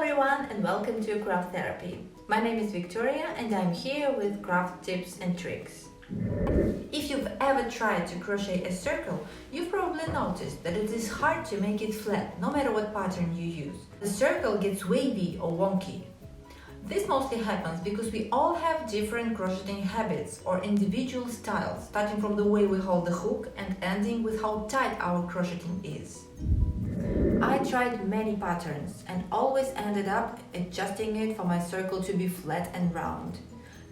everyone and welcome to Craft Therapy. My name is Victoria and I'm here with craft tips and tricks. If you've ever tried to crochet a circle, you've probably noticed that it is hard to make it flat no matter what pattern you use. The circle gets wavy or wonky. This mostly happens because we all have different crocheting habits or individual styles, starting from the way we hold the hook and ending with how tight our crocheting is. I tried many patterns and always ended up adjusting it for my circle to be flat and round.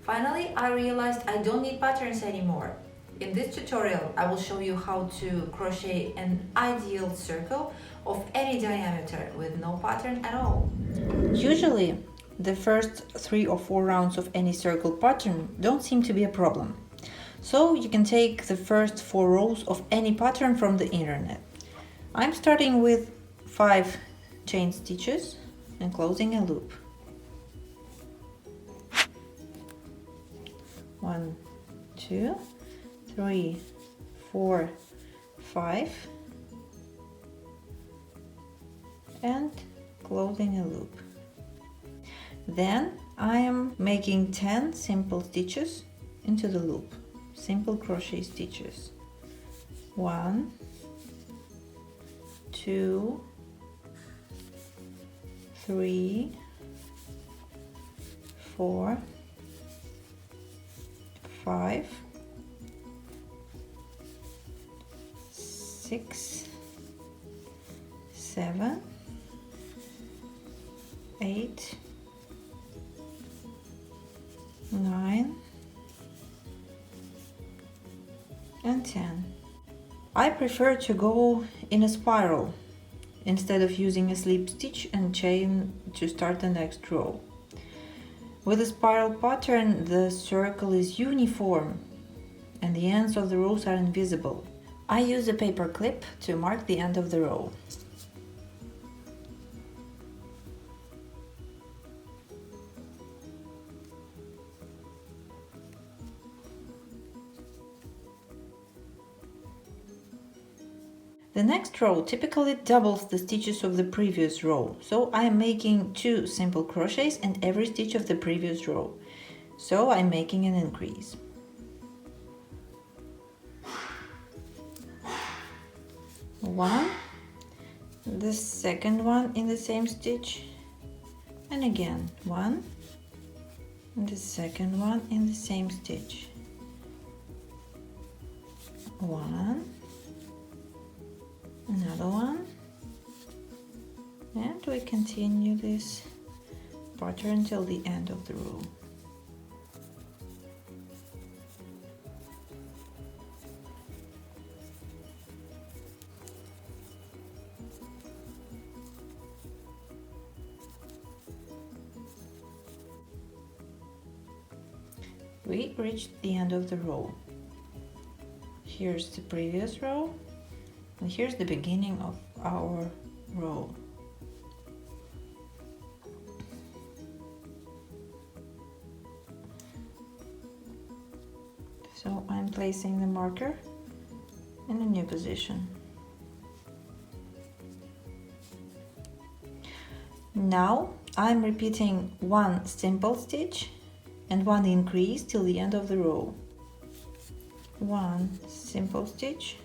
Finally, I realized I don't need patterns anymore. In this tutorial, I will show you how to crochet an ideal circle of any diameter with no pattern at all. Usually, the first 3 or 4 rounds of any circle pattern don't seem to be a problem. So you can take the first 4 rows of any pattern from the internet. I'm starting with 5 chain stitches and closing a loop. 1, 2, 3, 4, 5 and closing a loop. Then I am making 10 simple stitches into the loop, simple crochet stitches. 1, 2, 3, 4, 5, 6, 7, 8, 9 and 10. I prefer to go in a spiral instead of using a slip stitch and chain to start the next row. With a spiral pattern, the circle is uniform and the ends of the rows are invisible. I use a paper clip to mark the end of the row. The next row typically doubles the stitches of the previous row, so I am making 2 simple crochets in every stitch of the previous row. So I'm making an increase. One, the second one in the same stitch, and again 1, and the second one in the same stitch. 1, another one, and we continue this pattern till the end of the row. We reached the end of the row. Here's the previous row. And here's the beginning of our row. So I'm placing the marker in a new position. Now I'm repeating 1 simple stitch and 1 increase till the end of the row. 1 simple stitch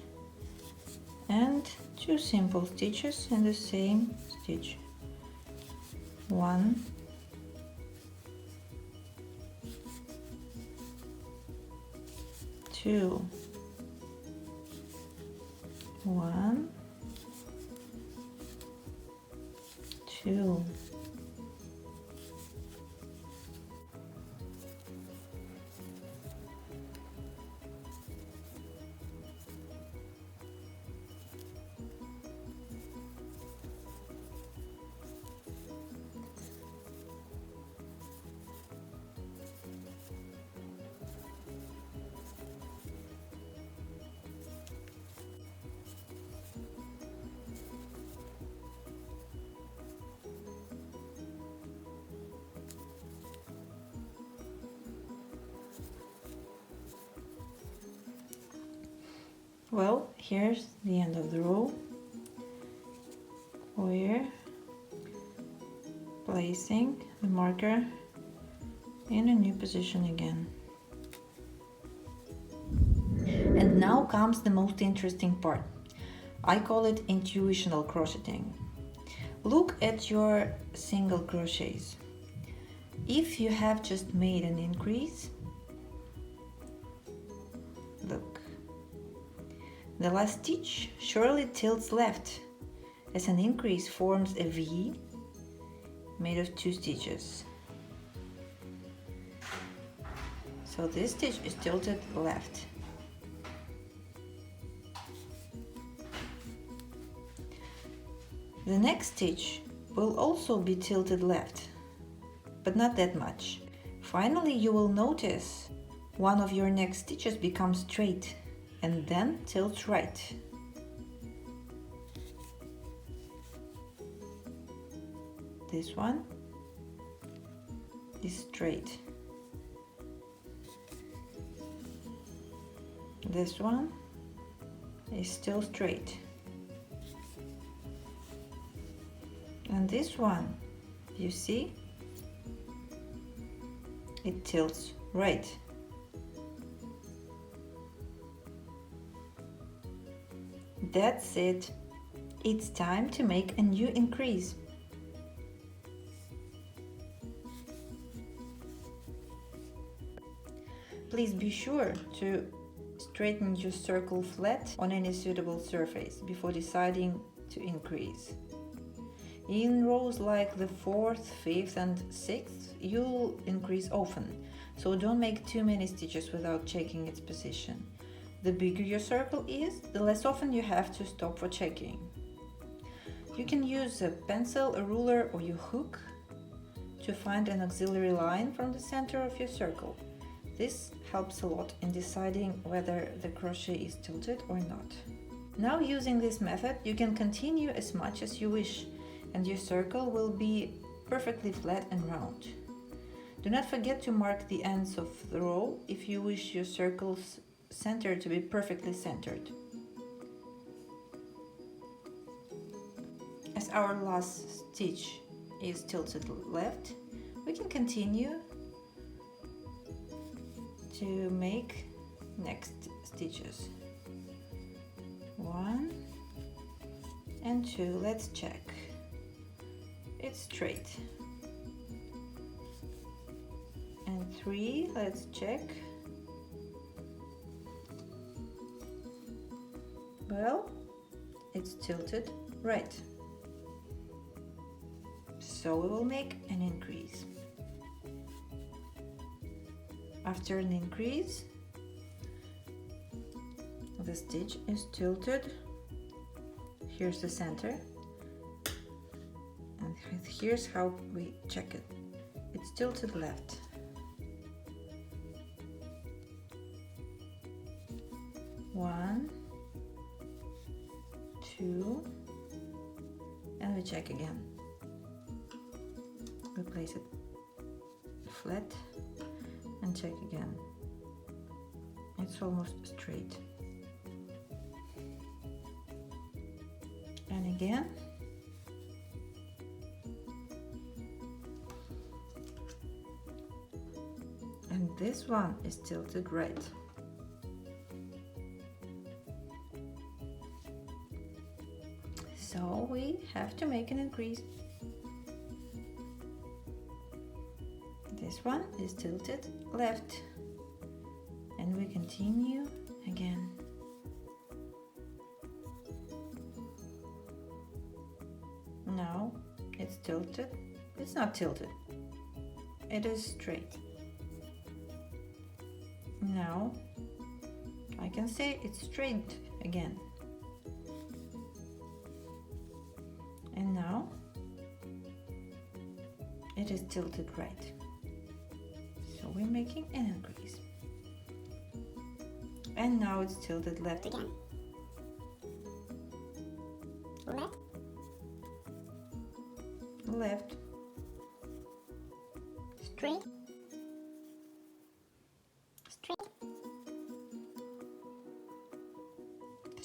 and 2 simple stitches in the same stitch. 1, 2, 1, 2. Well, here's the end of the row. We're placing the marker in a new position again. And now comes the most interesting part. I call it intuitional crocheting. Look at your single crochets. If you have just made an increase, look, the last stitch surely tilts left as an increase forms a V made of 2 stitches. So this stitch is tilted left. The next stitch will also be tilted left, but not that much. Finally, you will notice one of your next stitches becomes straight and then tilts right. This one is straight. This one is still straight. And this one, you see, it tilts right. That's it. It's time to make a new increase. Please be sure to straighten your circle flat on any suitable surface before deciding to increase. In rows like the 4th, 5th and 6th, you'll increase often, so don't make too many stitches without checking its position. The bigger your circle is, the less often you have to stop for checking. You can use a pencil, a ruler or your hook to find an auxiliary line from the center of your circle. This helps a lot in deciding whether the crochet is tilted or not. Now, using this method, you can continue as much as you wish, and your circle will be perfectly flat and round. Do not forget to mark the ends of the row if you wish your circle's center to be perfectly centered. As our last stitch is tilted left, we can continue to make next stitches. 1 and 2, let's check. It's straight. And 3, let's check. Well, it's tilted right. So we will make an increase. After an increase, the stitch is tilted. Here's the center. And here's how we check it. It's tilted left. One, 2, and we check again. We place it flat and check again. It's almost straight. And again. And this one is tilted right. So we have to make an increase. This one is tilted left, and we continue again. Now it's tilted. It's not tilted. It is straight. Now I can say it's straight again. And now it is tilted right. So we're making an increase. And now it's tilted left again. Left. Left. Straight. Straight.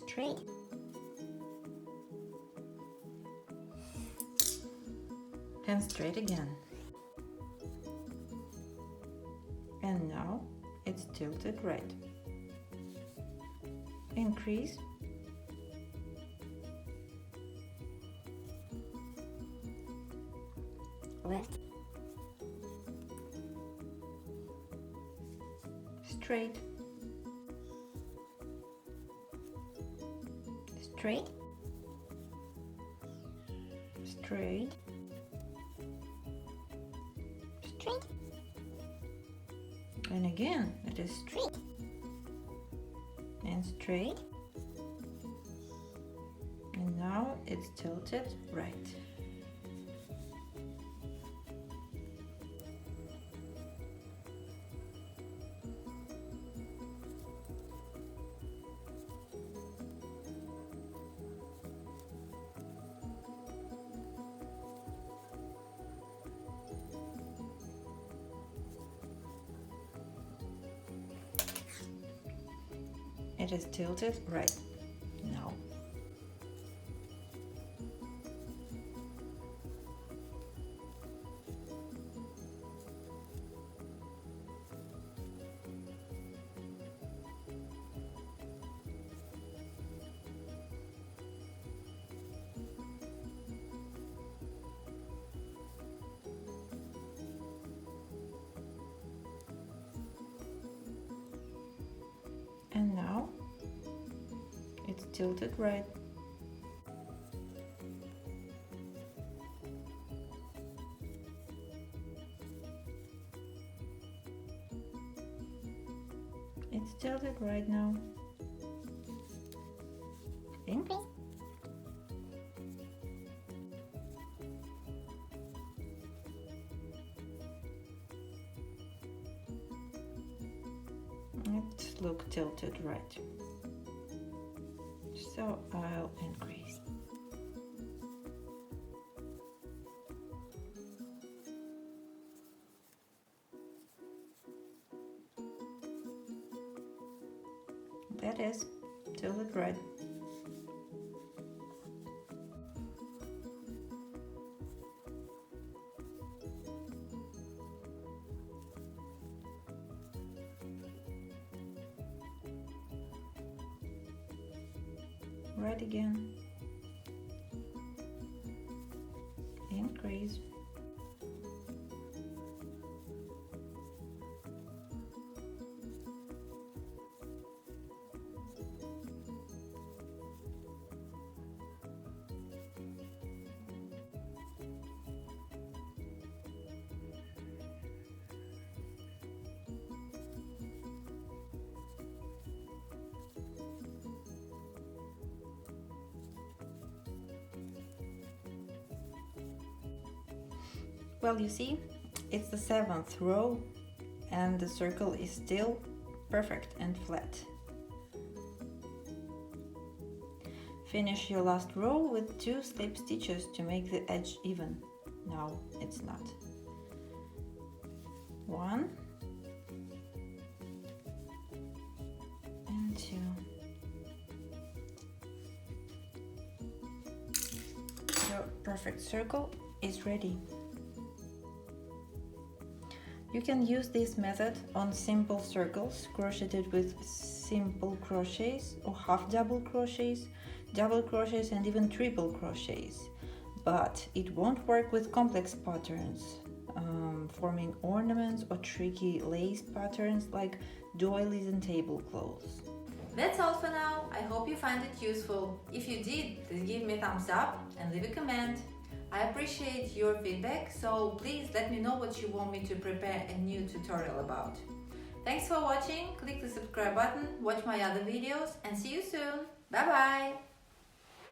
Straight. and straight again. And now it's tilted right. Increase. Left. Straight. Straight. Straight. Straight. And again, it is Straight. and straight. And now it's tilted right. It is tilted right now. And now it's tilted right. It's tilted right now. Increase. It looks tilted right. So I'll increase. That is tilted right. Right again. Increase. Well, you see, it's the 7th row and the circle is still perfect and flat. Finish your last row with 2 slip stitches to make the edge even. No, it's not. 1 and 2. Your perfect circle is ready. You can use this method on simple circles crocheted with simple crochets or half double crochets, double crochets and even triple crochets. But it won't work with complex patterns, forming ornaments or tricky lace patterns like doilies and tablecloths. That's all for now. I hope you find it useful. If you did, please give me a thumbs up and leave a comment. I appreciate your feedback, so please let me know what you want me to prepare a new tutorial about. Thanks for watching, click the subscribe button, watch my other videos and see you soon. Bye bye!